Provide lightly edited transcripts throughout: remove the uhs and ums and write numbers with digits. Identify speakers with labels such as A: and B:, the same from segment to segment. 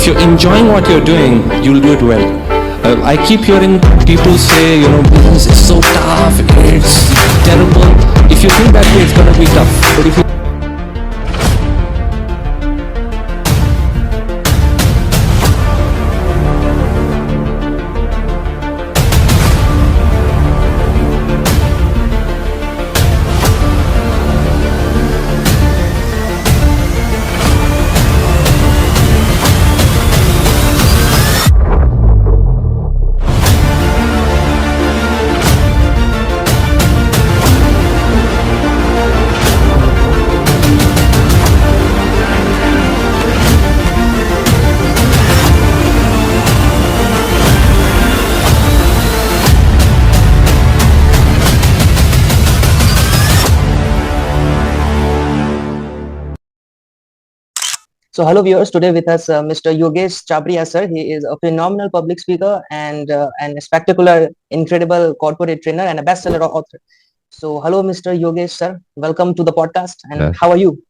A: if you're enjoying what you're doing, you'll do it well. I keep hearing people say, business is so tough, it's terrible. If you think that way, it's gonna be tough. But if you
B: So, hello viewers. Today with us, Mr. Yogesh Chabria, sir. He is a phenomenal public speaker and a spectacular, incredible corporate trainer and a bestseller author. So, hello, Mr. Yogesh, sir. Welcome to the podcast. And how are you?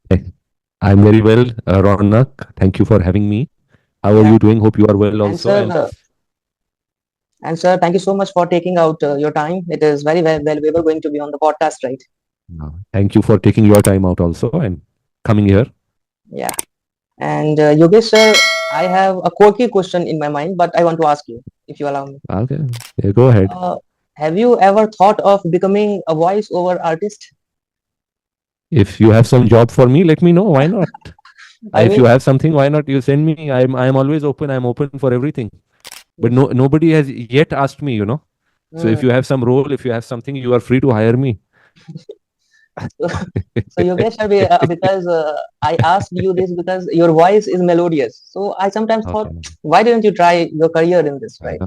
C: I'm very well, Ronak. Thank you for having me. How are you doing? Hope you are well also.
B: And sir, thank you so much for taking out your time. It is very valuable going to be on the podcast, right?
C: Thank you for taking your time out also and coming here.
B: Yeah. And Yogesh, sir, I have a quirky question in my mind, but I want to ask you, if you allow me.
C: Okay, yeah, go ahead.
B: Have you ever thought of becoming a voice-over artist?
C: If you have some job for me, let me know. Why not? If you have something, why not? You send me. I'm always open. I'm open for everything. But nobody has yet asked me, So if you have some role, if you have something, you are free to hire me.
B: So Yogesh, because I asked you this because your voice is melodious. So I sometimes thought, why didn't you try your career in this, right?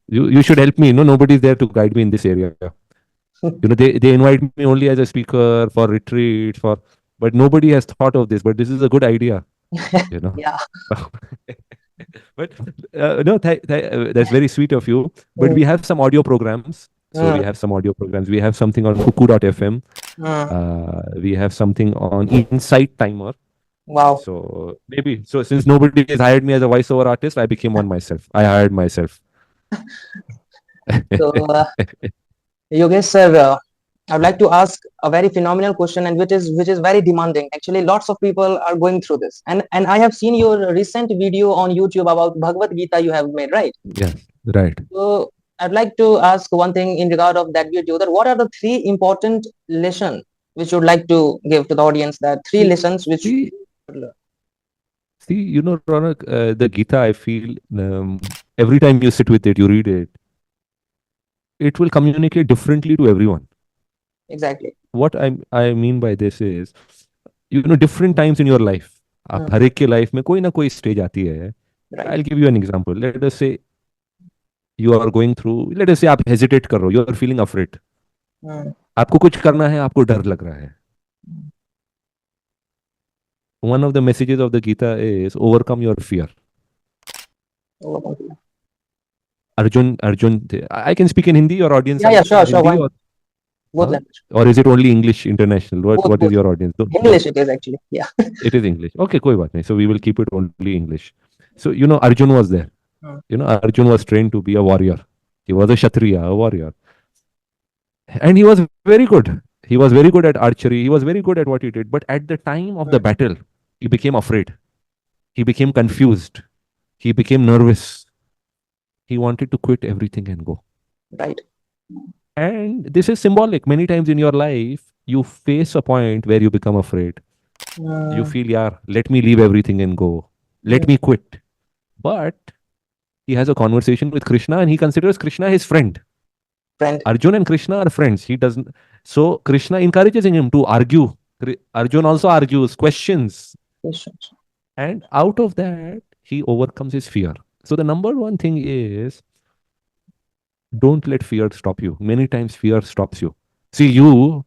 C: You should help me. Nobody's there to guide me in this area. They invite me only as a speaker for retreats, but nobody has thought of this. But this is a good idea.
B: Yeah.
C: But no, that's very sweet of you. But we have some audio programs. So we have some audio programs. We have something on Kuku.fm. We have something on Insight Timer.
B: Wow.
C: So maybe, since nobody has hired me as a voiceover artist, I became one myself. I hired myself.
B: So, Yogesh sir, I'd like to ask a very phenomenal question, and which is very demanding. Actually, lots of people are going through this, and I have seen your recent video on YouTube about Bhagavad Gita you have made, right?
C: Yes, right.
B: So I'd like to ask one thing in regard of that video, that what are the 3 important lessons which you'd like to give to the audience, that 3 lessons which...
C: See, Ronak, the Gita, I feel every time you sit with it, you read it, it will communicate differently to everyone.
B: Exactly.
C: What I mean by this is, different times in your life, हर एक के life में कोई ना कोई stage आती है. I'll give you an example. Let us say you are going through, let us say आप hesitate कर रहे हो, you are feeling afraid. आपको कुछ करना है, आपको डर लग रहा है. One of the messages of the Gita is overcome your fear. Arjun, I can speak in Hindi. Your audience?
B: Yeah, sure.
C: Or is it only English international? What is your audience?
B: English it is actually. Yeah.
C: It is English. Okay, koi baat nahi. So we will keep it only English. So Arjun was there. Arjun was trained to be a warrior. He was a Kshatriya, a warrior, and he was very good. He was very good at archery. He was very good at what he did. But at the time of the battle, he became afraid. He became confused. He became nervous. He wanted to quit everything and go.
B: Right.
C: And this is symbolic. Many times in your life, you face a point where you become afraid. You feel, let me leave everything and go. Let me quit. But he has a conversation with Krishna and he considers Krishna his friend. Arjun and Krishna are friends. He doesn't. So Krishna encourages him to argue. Arjun also argues, questions. And out of that, he overcomes his fear. So the number one thing is, don't let fear stop you. Many times fear stops you. See, you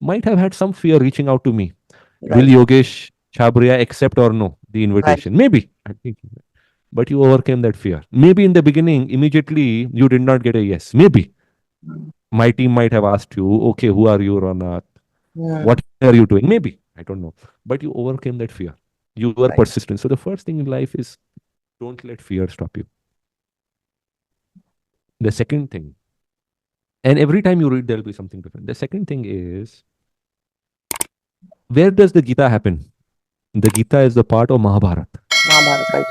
C: might have had some fear reaching out to me. Right. Will Yogesh Chabria accept or no the invitation? Right. Maybe. I think. But you overcame that fear. Maybe in the beginning, immediately, you did not get a yes. Maybe. My team might have asked you, okay, who are you, Ronak? What are you doing? Maybe. I don't know. But you overcame that fear. You were persistent. So the first thing in life is Don't let fear stop you. The second thing, and every time you read, there'll be something different. The second thing is, where does the Gita happen? The Gita is the part of Mahabharata.
B: Mahabharata, right?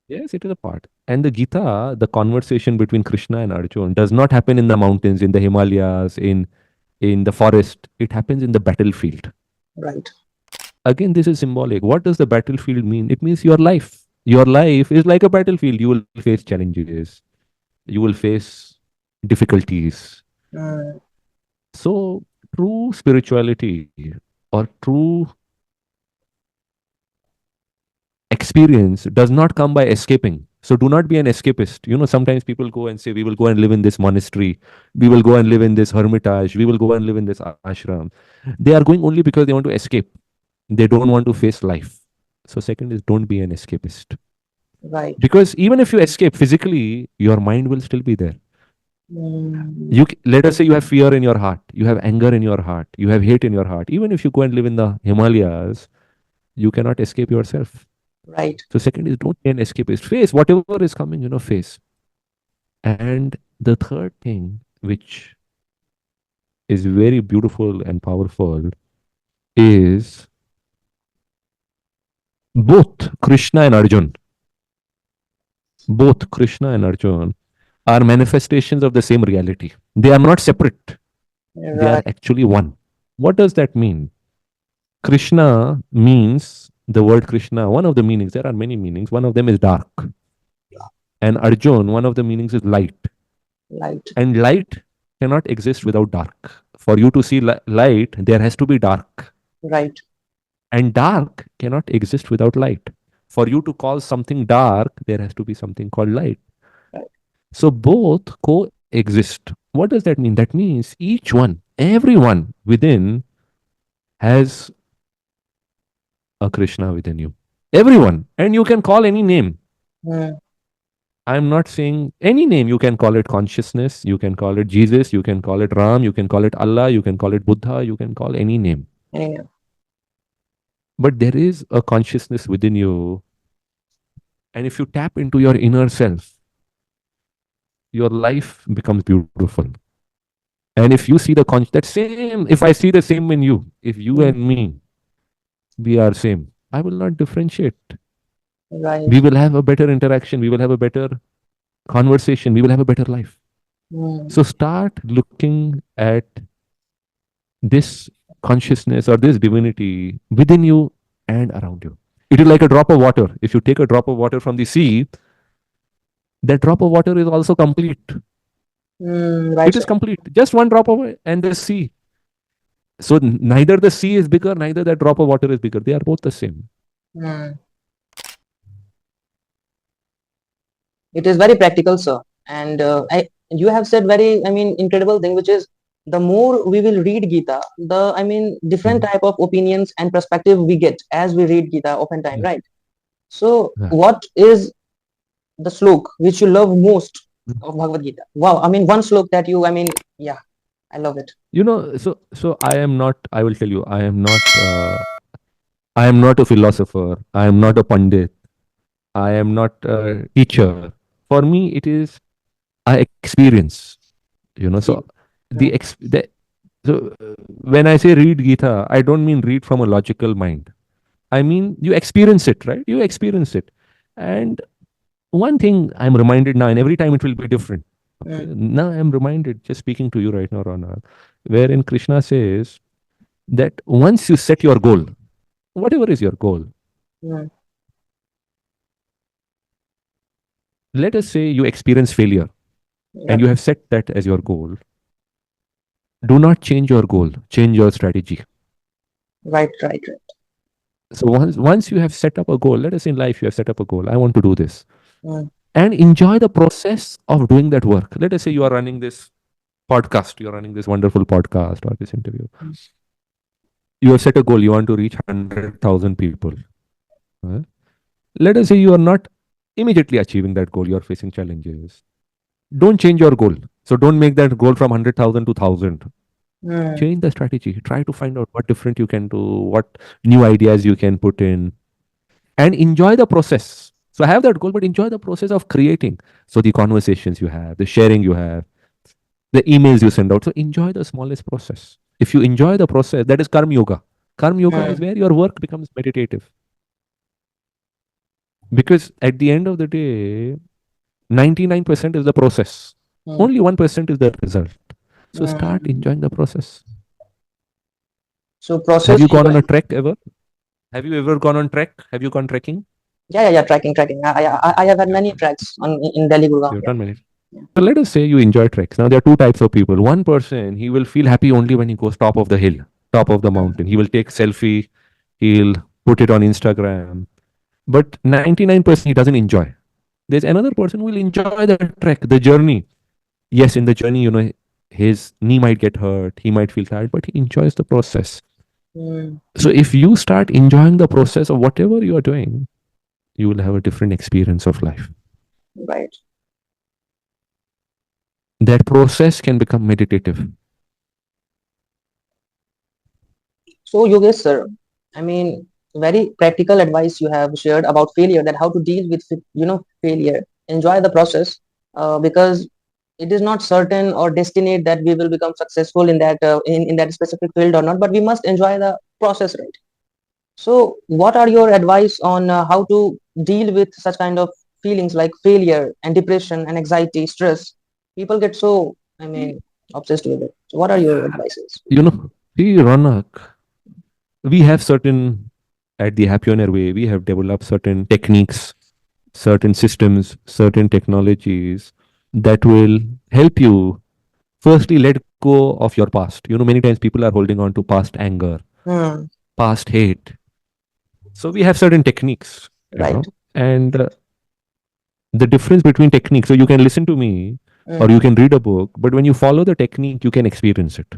C: Yes, it is a part. And the Gita, the conversation between Krishna and Arjuna, does not happen in the mountains, in the Himalayas, in the forest. It happens in the battlefield.
B: Right.
C: Again, this is symbolic. What does the battlefield mean? It means your life. Your life is like a battlefield. You will face challenges. You will face difficulties.
B: Mm,
C: So, true spirituality or true experience does not come by escaping. So, do not be an escapist. Sometimes people go and say, we will go and live in this monastery. We will go and live in this hermitage. We will go and live in this ashram. They are going only because they want to escape. They don't want to face life. So, second is, don't be an escapist.
B: right.
C: Because even if you escape physically, your mind will still be there.
B: Mm,
C: Let us say you have fear in your heart, you have anger in your heart, you have hate in your heart. Even if you go and live in the Himalayas, you cannot escape yourself.
B: right.
C: So second is, don't be an escapist. Face whatever is coming, face. And the third thing, which is very beautiful and powerful, is both Krishna and Arjun. Both Krishna and Arjun are manifestations of the same reality. They are not separate. They are
B: Right.
C: actually one. What does that mean? Krishna means, the word Krishna, one of the meanings, there are many meanings. One of them is dark. And Arjun, one of the meanings is light.
B: Light.
C: And light cannot exist without dark. For you to see light, there has to be dark.
B: Right.
C: And dark cannot exist without light. For you to call something dark, there has to be something called light.
B: Right.
C: So both coexist. What does that mean? That means each one, everyone within has a Krishna within you. Everyone. And you can call any name.
B: Mm,
C: I'm not saying any name. You can call it consciousness. You can call it Jesus. You can call it Ram. You can call it Allah. You can call it Buddha. You can call any name.
B: yeah.
C: But there is a consciousness within you. And if you tap into your inner self, your life becomes beautiful. And if you see that same, if I see the same in you, if you and me, we are same, I will not differentiate.
B: Right.
C: We will have a better interaction. We will have a better conversation. We will have a better life.
B: Mm,
C: So start looking at this consciousness or this divinity within you and around you. It is like a drop of water. If you take a drop of water from the sea, that drop of water is also complete.
B: right.
C: It is complete. Just one drop of it and the sea. So neither the sea is bigger, neither that drop of water is bigger. They are both the same.
B: Mm. It is very practical, sir. And you have said very, incredible thing, which is the more we will read Gita, different type of opinions and perspective we get as we read Gita oftentimes,
C: Yeah.
B: right? So,
C: Yeah.
B: what is the slok which you love most of Bhagavad Gita? Wow, one slok that you, yeah, I love it.
C: So I am not, I will tell you, I am not a philosopher. I am not a pandit. I am not a teacher. For me, it is I experience. So
B: Mm,
C: when I say read Gita, I don't mean read from a logical mind. I mean you experience it, right? You experience it. And one thing I'm reminded now, and every time it will be different. Okay?
B: mm,
C: Now I'm reminded, just speaking to you right now, Rana, wherein Krishna says that once you set your goal, whatever is your goal,
B: mm,
C: let us say you experience failure
B: yeah,
C: and you have set that as your goal. Do not change your goal, change your strategy.
B: right, right, right.
C: So once you have set up a goal, let us say in life you have set up a goal, I want to do this,
B: Mm,
C: and enjoy the process of doing that work. Let us say you are running this podcast, you're running this wonderful podcast or this interview.
B: mm,
C: You have set a goal, you want to reach 100,000 people. Huh? Let us say you are not immediately achieving that goal, you are facing challenges. Don't change your goal. So don't make that goal from 100,000 to 1,000.
B: mm,
C: Change the strategy. Try to find out what different you can do, what new ideas you can put in, and enjoy the process. So have that goal, but enjoy the process of creating. So the conversations you have, the sharing you have, the emails you send out. So enjoy the smallest process. If you enjoy the process, that is karma yoga. Karma yoga is where your work becomes meditative. Because at the end of the day, 99% is the process. Only 1% is the result. So start enjoying the process.
B: So
C: Have
B: process
C: you gone on a
B: enjoy.
C: trek ever? Have you ever gone on trek? Have you gone trekking?
B: Yeah. Tracking. I have had
C: You have
B: many
C: done.
B: tracks in Delhi,
C: You
B: Gurgaon.
C: have
B: Yeah.
C: done many. So let us say you enjoy treks. Now there are two types of people. One person, he will feel happy only when he goes top of the hill, top of the mountain. He will take selfie, he'll put it on Instagram. But 99% he doesn't enjoy. There's another person who will enjoy the trek, the journey. Yes, in the journey, his knee might get hurt, he might feel tired, but he enjoys the process. So if you start enjoying the process of whatever you are doing, you will have a different experience of life.
B: Right.
C: That process can become meditative.
B: So Yogesh sir, I mean, very practical advice you have shared about failure, that how to deal with failure. Enjoy the process, because it is not certain or destined that we will become successful in that in that specific field or not. But we must enjoy the process, right? So, what are your advice on how to deal with such kind of feelings like failure and depression and anxiety, stress? People get so, I mean, obsessed with it. So, what are your advices?
C: See, Ronak, we have certain, at the Happionaire Way, we have developed certain techniques, certain systems, certain technologies that will help you firstly let go of your past. Many times people are holding on to past anger,
B: Hmm.
C: past hate. So we have certain techniques,
B: Right.
C: and the difference between techniques. So you can listen to me or
B: Hmm.
C: you can read a book, but when you follow the technique, you can experience it.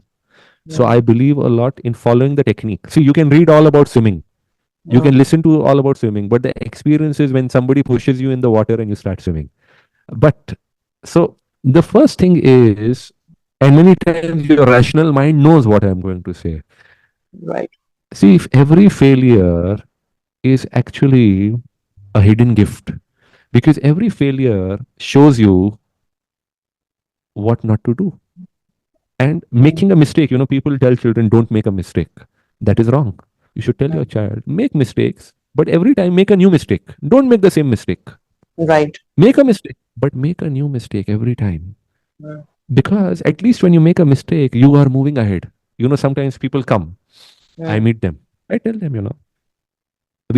C: So
B: Hmm.
C: I believe a lot in following the technique. See, you can read all about swimming, you
B: Hmm.
C: can listen to all about swimming, but the experience is when somebody pushes you in the water and you start swimming. But so the first thing is, and many times your rational mind knows what I'm going to say.
B: Right.
C: See, if every failure is actually a hidden gift, because every failure shows you what not to do. And
B: Hmm.
C: making a mistake, people tell children, don't make a mistake. That is wrong. You should tell your child, make mistakes, but every time make a new mistake. Don't make the same mistake.
B: Right.
C: Make a mistake, but make a new mistake every time.
B: Hmm.
C: Because at least when you make a mistake, you are moving ahead. Sometimes people come, I
B: Hmm.
C: meet them, I tell them,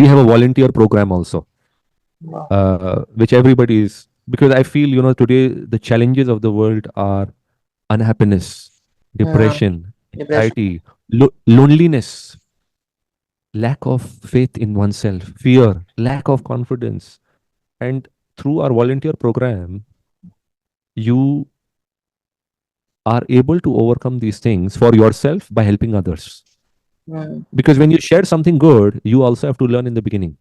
C: we have a volunteer program also,
B: Wow.
C: which everybody is, because I feel, today the challenges of the world are unhappiness,
B: Hmm.
C: depression,
B: Depression.
C: anxiety, loneliness, lack of faith in oneself, fear, lack of confidence. And through our volunteer program, you are able to overcome these things for yourself by helping others.
B: Hmm.
C: Because when you share something good, you also have to learn in the beginning.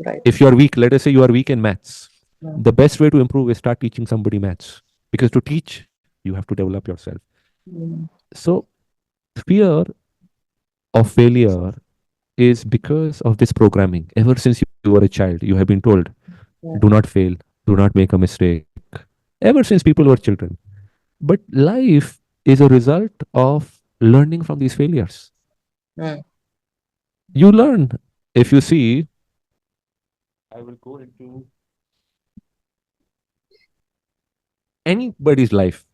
B: Right.
C: If you are weak, let us say you are weak in maths,
B: Hmm.
C: the best way to improve is start teaching somebody maths. Because to teach, you have to develop yourself.
B: Hmm.
C: So, fear of failure is because of this programming. Ever since you were a child, you have been told, do
B: Hmm.
C: not fail, do not make a mistake. Ever since people were children. But life is a result of learning from these failures.
B: Hmm.
C: You learn. If you see, I will go into anybody's life,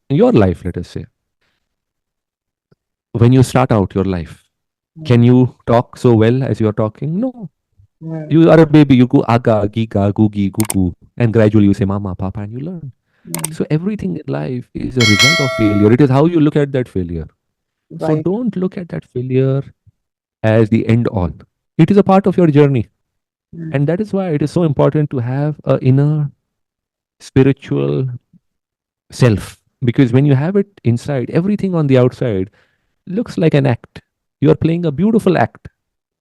C: your life, let us say. When you start out your life, can you talk so well as you are talking? No.
B: Hmm.
C: You are a baby, you go aga, giga, googie, gugu, and gradually you say mama, papa, and you learn.
B: Hmm.
C: So everything in life is a result of failure. It is how you look at that failure. So
B: Right.
C: don't look at that failure as the end all. It is a part of your journey.
B: Hmm.
C: And that is why it is so important to have a inner spiritual self. Because when you have it inside, everything on the outside looks like an act. You are playing a beautiful act.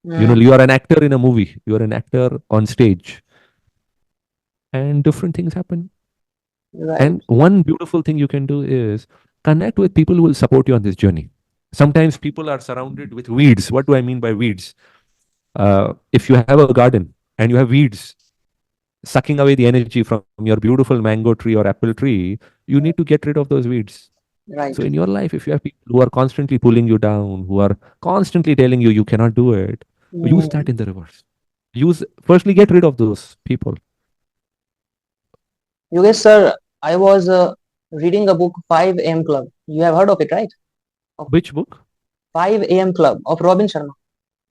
B: Hmm.
C: You are an actor in a movie. You are an actor on stage. And different things happen.
B: Right.
C: And one beautiful thing you can do is connect with people who will support you on this journey. Sometimes people are surrounded with weeds. What do I mean by weeds? If you have a garden and you have weeds, sucking away the energy from your beautiful mango tree or apple tree, you need to get rid of those weeds. So
B: Right.
C: in your life, if you have people who are constantly pulling you down, who are constantly telling you you cannot do it, use that
B: Mm.
C: in the reverse. Use firstly get rid of those people.
B: Yogesh sir, I was reading a book 5 a.m. Club. You have heard of it, right? Of
C: Which book?
B: 5 a.m. Club of Robin Sharma.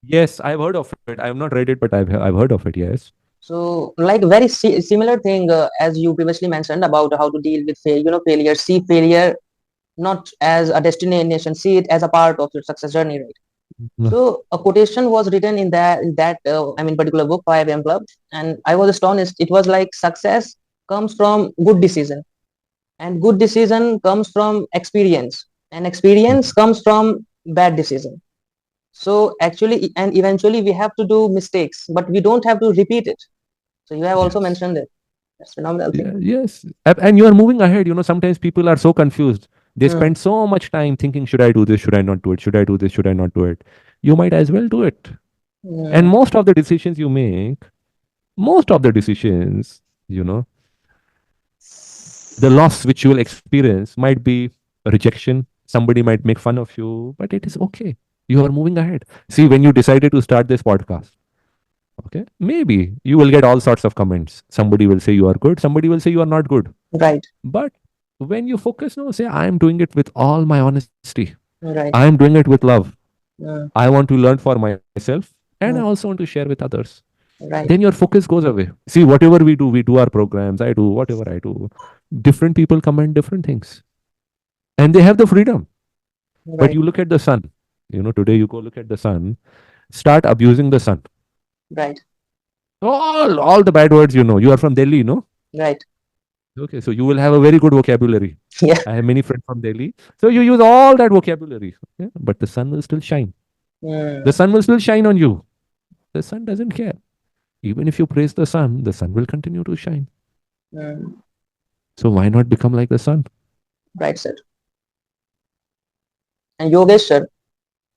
C: Yes, I've heard of it. I have not read it, but I've heard of it. Yes.
B: So, like very similar thing as you previously mentioned about how to deal with failure. See failure not as a destination, see it as a part of your success journey, right?
C: No.
B: So, a quotation was written in that particular book, 5 a.m. Club, and I was astonished. It was like success comes from good decision, and good decision comes from experience, and experience comes from bad decision. So actually, and eventually, we have to do mistakes, but we don't have to repeat it. So you have also
C: Yes.
B: mentioned it. That's phenomenal thing.
C: Yeah, yes. And you are moving ahead. Sometimes people are so confused. They
B: Mm,
C: spend so much time thinking, should I do this? Should I not do it? Should I do this? Should I not do it? You might as well do it. And
B: mm,
C: most of the decisions you make, most of the decisions, you know, the loss which you will experience might be rejection. Somebody might make fun of you, but it is okay. You are moving ahead. See, when you decided to start this podcast, okay, maybe you will get all sorts of comments. Somebody will say you are good, somebody will say you are not good.
B: right,
C: But when you focus, no, say, I am doing it with all my honesty. I
B: right,
C: am doing it with love.
B: mm,
C: I want to learn for myself and I
B: mm,
C: also want to share with others.
B: right,
C: Then your focus goes away. See, whatever we do our programs, I do whatever I do. Different people comment different things and they have the freedom. But
B: right,
C: you look at the sun, today you go look at the sun, start abusing the sun.
B: right,
C: All the bad words, you are from Delhi, no?
B: right.
C: Okay, so you will have a very good vocabulary.
B: Yeah.
C: I have many friends from Delhi. So you use all that vocabulary. Okay? But the sun will still shine. The
B: Mm,
C: sun will still shine on you. The sun doesn't care. Even if you praise the sun will continue to shine.
B: mm,
C: So why not become like the sun?
B: right, sir. And Yogesh, sir,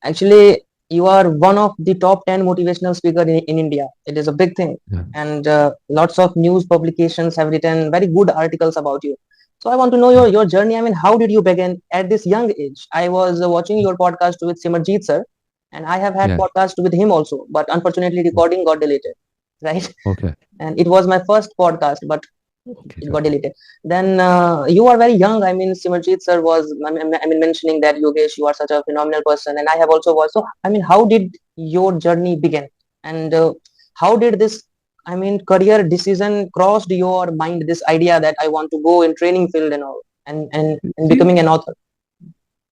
B: actually, you are one of the top 10 motivational speaker in India. It is a big thing.
C: Yeah.
B: And lots of news publications have written very good articles about you. So I want to know your journey. I mean, how did you begin at this young age? I was watching your podcast with Simarjeet sir, and I have had
C: Yeah.
B: podcast with him also, but unfortunately recording got deleted, right?
C: Okay.
B: And it was my first podcast, but
C: Okay.
B: it got deleted. Then you are very young. I mean, Simarjeet sir was, I mean, mentioning that Yogesh, you are such a phenomenal person, and I have also watched. So, I mean, how did your journey begin, and how did this, I mean, career decision crossed your mind? This idea that I want to go in training field and all, and
C: See,
B: becoming an author.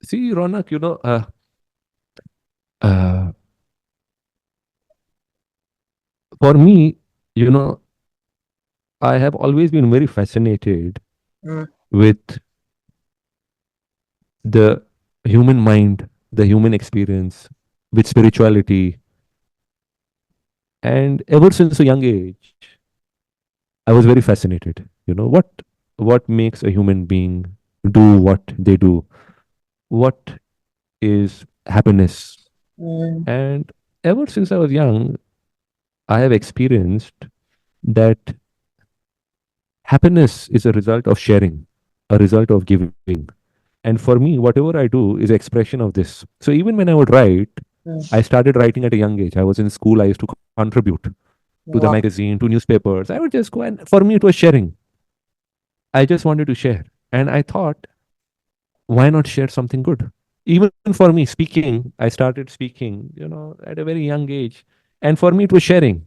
C: see, Ronak, uh, for me, you know, I have always been very fascinated
B: Mm,
C: with the human mind, the human experience, with spirituality. And ever since a young age, I was very fascinated. What makes a human being do what they do? What is happiness?
B: mm,
C: And ever since I was young, I have experienced that happiness is a result of sharing, a result of giving. And for me, whatever I do is expression of this. So even when I would write, I
B: mm.
C: started writing at a young age. I was in school, I used to contribute to the
B: Wow.
C: magazine, to newspapers. I would just go, and for me, it was sharing. I just wanted to share. And I thought, why not share something good? Even for me, speaking, I started speaking, at a very young age. And for me, it was sharing.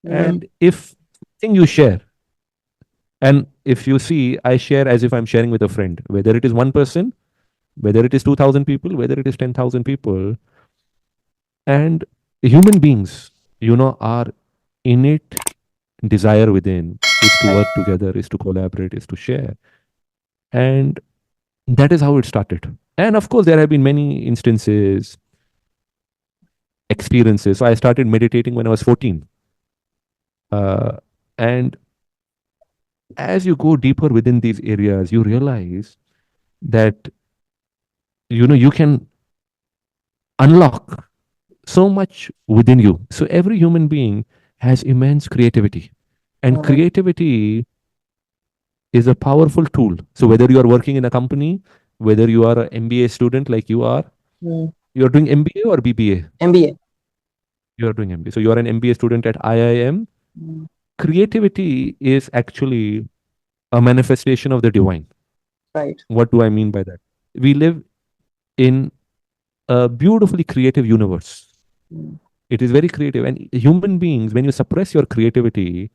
B: Mm,
C: And if thing you share, and if you see, I share as if I'm sharing with a friend, whether it is one person, whether it is 2,000 people, whether it is 10,000 people. And human beings, our innate desire within is to
B: right.
C: work together, is to collaborate, is to share. And that is how it started. And of course, there have been many instances, experiences. So I started meditating when I was 14. And as you go deeper within these areas, you realize that, you can unlock so much within you. So every human being has immense creativity. And creativity is a powerful tool. So whether you are working in a company, whether you are an MBA student like you are, you are doing MBA or BBA?
B: MBA.
C: You are doing MBA. So you are an MBA student at IIM. Creativity is actually a manifestation of the divine.
B: Right.
C: What do I mean by that? We live in a beautifully creative universe. It is very creative. And human beings, when you suppress your creativity,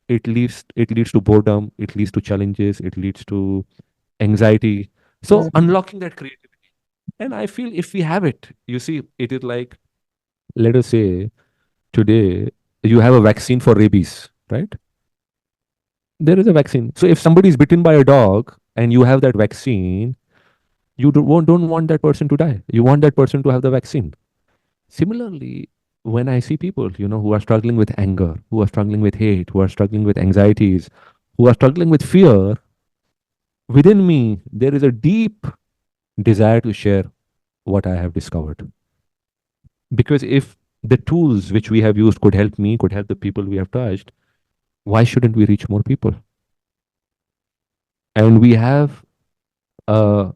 C: it leads to boredom, it leads to challenges, it leads to anxiety. So unlocking that creativity. And I feel if we have it, you see, it is like, let us say today you have a vaccine for rabies, right? There is a vaccine. So if somebody is bitten by a dog and you have that vaccine, you don't want that person to die. You want that person to have the vaccine. Similarly, when I see people, who are struggling with anger, who are struggling with hate, who are struggling with anxieties, who are struggling with fear, within me, there is a deep desire to share what I have discovered. Because if the tools which we have used could help me, could help the people we have touched, why shouldn't we reach more people? And we have a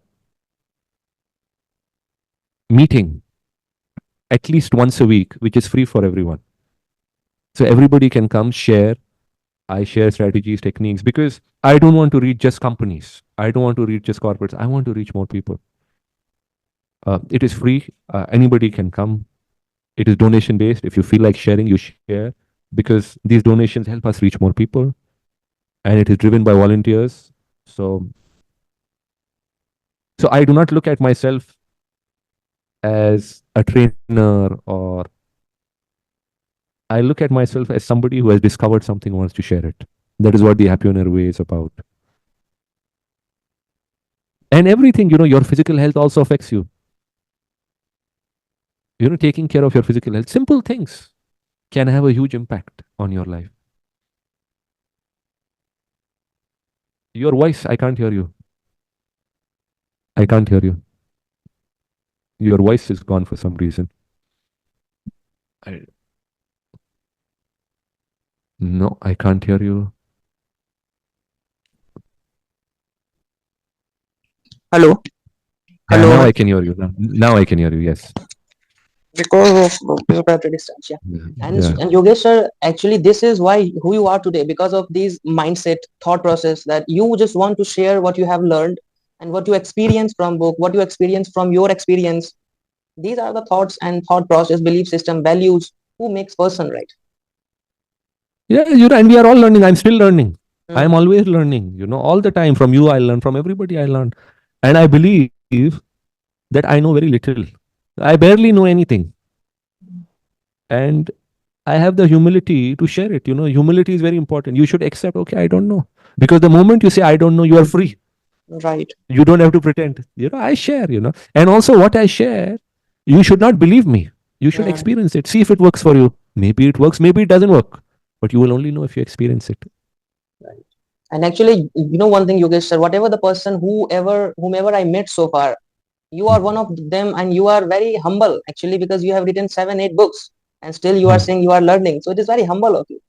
C: meeting at least once a week, which is free for everyone. So everybody can come share. I share strategies, techniques, because I don't want to reach just companies. I don't want to reach just corporates. I want to reach more people. It is free. Anybody can come. It is donation based. If you feel like sharing, you share, because these donations help us reach more people. And it is driven by volunteers. So I do not look at myself as a trainer, or I look at myself as somebody who has discovered something and wants to share it. That is what the Happionaire Way is about. And everything, your physical health also affects you. Taking care of your physical health, simple things can have a huge impact on your life. Your voice, I can't hear you. I can't hear you. Your voice is gone for some reason. No, I can't hear you.
B: Hello.
C: Yeah,
B: Hello.
C: now I can hear you. Now I can hear you. Yes.
B: Because of geographic distance, yeah. And Yogesh sir, actually this is why who you are today, because of these mindset thought process, that you just want to share what you have learned and what you experience from book, what you experience from your experience. These are the thoughts and thought process, belief system, values, who makes person, right?
C: Yeah, and we are all learning. I'm still learning. I'm always learning, all the time. From you, I learn. From everybody, I learn. And I believe that I know very little. I barely know anything. And I have the humility to share it. Humility is very important. You should accept, okay, I don't know. Because the moment you say, I don't know, you are free.
B: Right.
C: You don't have to pretend. I share, And also what I share, you should not believe me. You should experience it. See if it works for you. Maybe it works, maybe it doesn't work. But you will only know if you experience it.
B: Right. And actually, one thing, Yogesh sir, whatever the person, whomever I met so far, you are one of them, and you are very humble actually, because you have written 7-8 books and still you are saying you are learning. So it is very humble of you.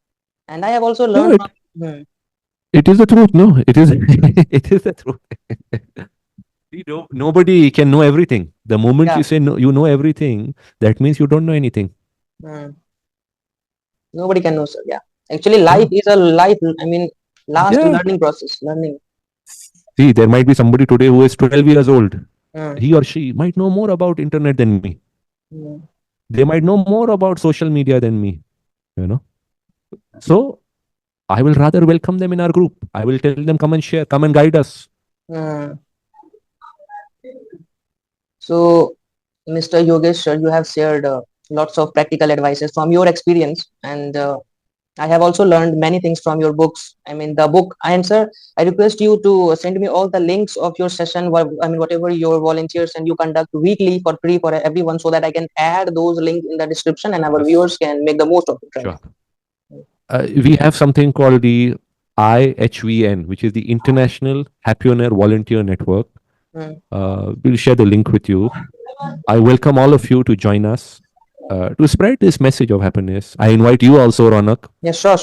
B: And I have also learned
C: it is the truth. No, it is it is the truth. Nobody can know everything. The moment you say no, you know everything, that means you don't know anything.
B: Nobody can know, sir. Yeah. Actually, life is a life. Last learning process. Learning.
C: See, there might be somebody today who is 12 years old. He or she might know more about internet than me. They might know more about social media than me. So I will rather welcome them in our group. I will tell them, come and share, come and guide us.
B: So, Mr. Yogesh, sir, you have shared lots of practical advices from your experience, and I have also learned many things from your books. The book, sir, I request you to send me all the links of your session, whatever your volunteers and you conduct weekly for free for everyone, so that I can add those links in the description and our viewers can make the most of it. Right?
C: Sure. We have something called the IHVN, which is the International Happionaire Volunteer Network. We'll share the link with you. I welcome all of you to join us. to spread this message of happiness. I invite you also, Ronak,
B: Yeah, sure.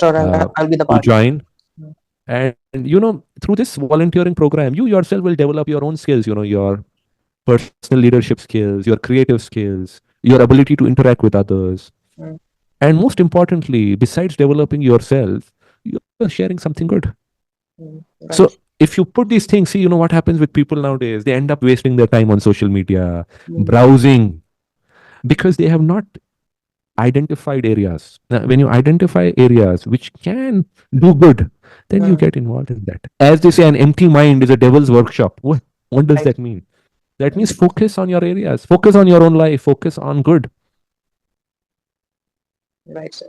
B: I'll be the
C: to
B: part.
C: join.
B: Mm.
C: And through this volunteering program, you yourself will develop your own skills. Your personal leadership skills, your creative skills, your ability to interact with others.
B: Mm.
C: And most importantly, besides developing yourself, you're sharing something good.
B: Right.
C: So if you put these things, see, what happens with people nowadays, they end up wasting their time on social media, browsing, because they have not identified areas. Now, when you identify areas which can do good, then you get involved in that. As they say, an empty mind is a devil's workshop. What does
B: Right.
C: that mean? That means focus on your areas, focus on your own life, focus on good.
B: Right, sir.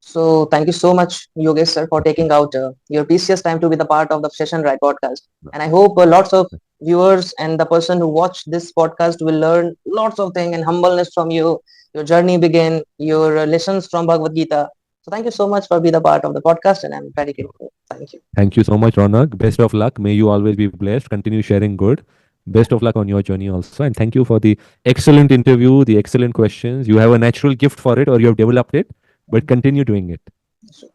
B: So thank you so much, Yogesh sir, for taking out your precious time to be the part of the Session Right podcast. And I hope lots of viewers and the person who watch this podcast will learn lots of things and humbleness from you. Your journey begin, your lessons from Bhagavad Gita. So thank you so much for being the part of the podcast, and I'm very grateful. Thank you.
C: Thank you so much, Ronak. Best of luck. May you always be blessed. Continue sharing good. Best of luck on your journey also. And thank you for the excellent interview, the excellent questions. You have a natural gift for it, or you have developed it, but continue doing it.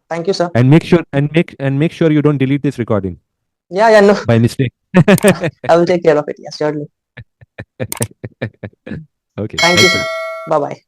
B: Thank you, sir.
C: And make sure you don't delete this recording
B: Yeah, no,
C: by mistake.
B: I will take care of it. Yeah, surely.
C: Okay.
B: Thank you, sir. Bye bye.